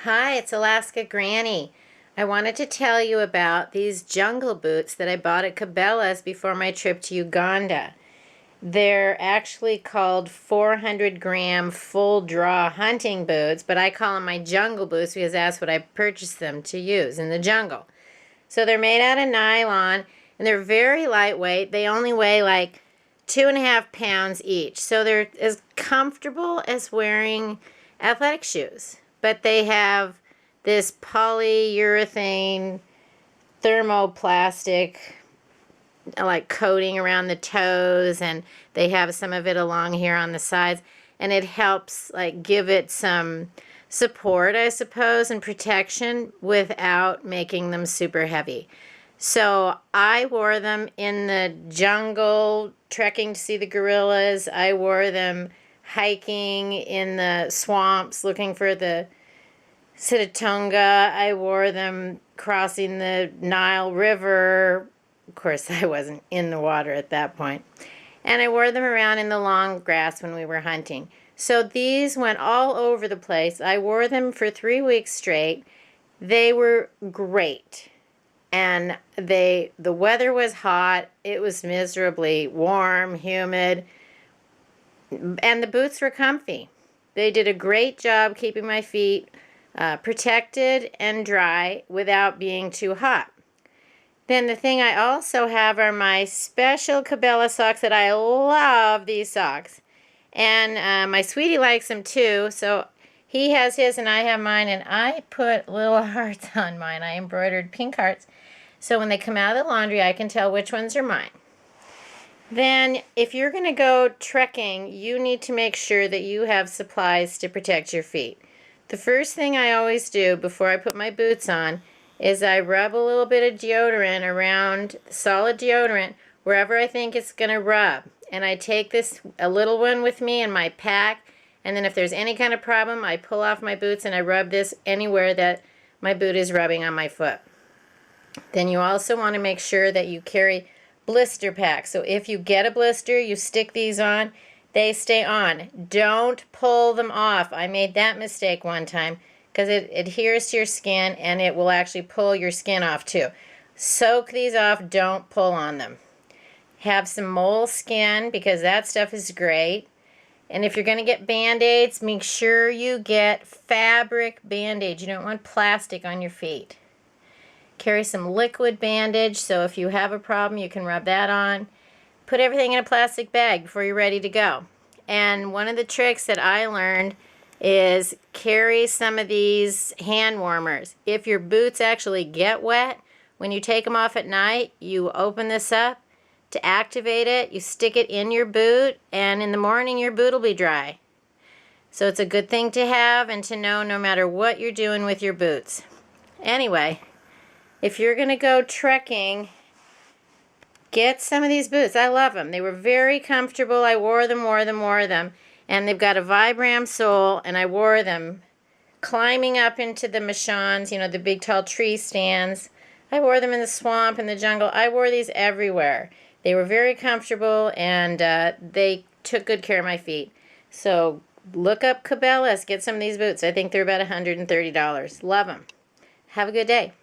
Hi, it's Alaska Granny. I wanted to tell you about these jungle boots that I bought at Cabela's before my trip to Uganda. They're actually called 400-gram full draw hunting boots, but I call them my jungle boots because that's what I purchased them to use in the jungle. So they're made out of nylon and they're very lightweight. They only weigh like 2.5 pounds each. So they're as comfortable as wearing athletic shoes. But they have this polyurethane thermoplastic like coating around the toes, and they have some of it along here on the sides, and it helps like give it some support, I suppose, and protection without making them super heavy. So I wore them in the jungle trekking to see the gorillas. I wore them hiking in the swamps looking for the Sitatunga. I wore them crossing the Nile River. Of course, I wasn't in the water at that point. And I wore them around in the long grass when we were hunting. So these went all over the place. I wore them for 3 weeks straight. They were great. And the weather was hot. It was miserably warm, humid. And the boots were comfy. They did a great job keeping my feet protected and dry without being too hot. Then the thing I also have are my special Cabela socks that I love these socks. And my sweetie likes them too, so he has his and I have mine, and I put little hearts on mine. I embroidered pink hearts, so when they come out of the laundry I can tell which ones are mine. Then if you're going to go trekking, you need to make sure that you have supplies to protect your feet. The first thing I always do before I put my boots on is I rub a little bit of deodorant around, solid deodorant, wherever I think it's going to rub. And I take a little one with me in my pack, and then if there's any kind of problem, I pull off my boots and I rub this anywhere that my boot is rubbing on my foot. Then you also want to make sure that you carry blister packs. So if you get a blister, you stick these on, they stay on. Don't pull them off. I made that mistake one time because it adheres to your skin and it will actually pull your skin off too. Soak these off, don't pull on them. Have some moleskin because that stuff is great. And if you're going to get Band-Aids, make sure you get fabric Band-Aids. You don't want plastic on your feet. Carry some liquid bandage, so if you have a problem, you can rub that on. Put everything in a plastic bag before you're ready to go. And one of the tricks that I learned is carry some of these hand warmers. If your boots actually get wet, when you take them off at night, you open this up to activate it. You stick it in your boot, and in the morning your boot will be dry. So it's a good thing to have and to know no matter what you're doing with your boots. Anyway, if you're going to go trekking, get some of these boots. I love them. They were very comfortable. I wore them. And they've got a Vibram sole, and I wore them climbing up into the machans, you know, the big tall tree stands. I wore them in the swamp, in the jungle. I wore these everywhere. They were very comfortable, and they took good care of my feet. So look up Cabela's. Get some of these boots. I think they're about $130. Love them. Have a good day.